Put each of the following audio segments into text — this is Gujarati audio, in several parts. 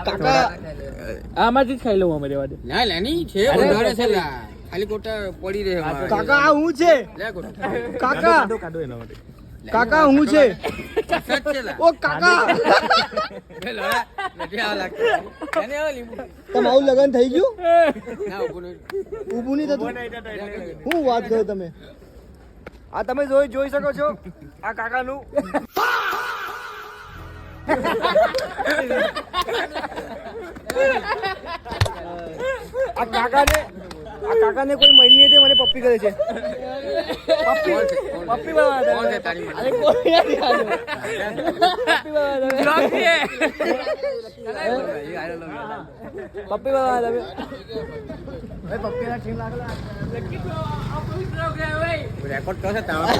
કાકા આમાંથી જ ખાઈ લઉં અમે રેવા દે ના લેની છે વધારે છે લા ખાલી કોટા પડી રહે કાકા આ હું છે લે કોટા કાકા કાઢો એના માટે કાકા હું છે સચ છે લા ઓ કાકા લે લોડા નથી આવ લાગતો એને આવ લીંબુ તમારું લગન થઈ ગયું ના ઊભું નહીં થતું હું વાત કરો તમે આ તમે જોઈ શકો છો આ કાકાનું આ કાકાને કોઈ મળી નહીં મને પપ્પી કરે છે પપ્પી બનાવવા કોણ છે તારી અરે કોઈ નથી આવ્યો. પપ્પી બનાવવા તમે પપ્પીના ઠીક લાગલા રેકોર્ડ કરશે તારા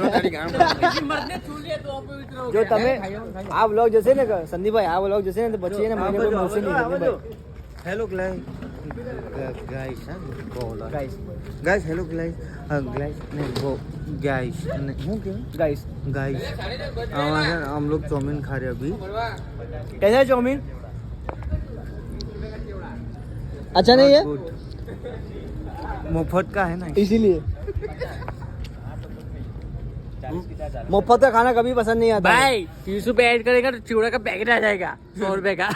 તારી ગામ જો તમે આ વ્લોગ જશે ને સંદીપભાઈ આ વ્લોગ જશે ને તો પછી એને મને કોઈ મળશે નહીં સંદીપભાઈ hello guys guys hello guys ને वो गाइस હું કે गाइस गाइस हम लोग चाउमीन खा रहे हैं अभी कैसा है चाउमीन अच्छा नहीं है गुड मुफ्त का है ना इसीलिए मुफ्त का खाना कभी पसंद नहीं आता भाई यूसुफ ऐड करेगा तो चिवड़ा का पैकेट आ जाएगा 100 रुपए का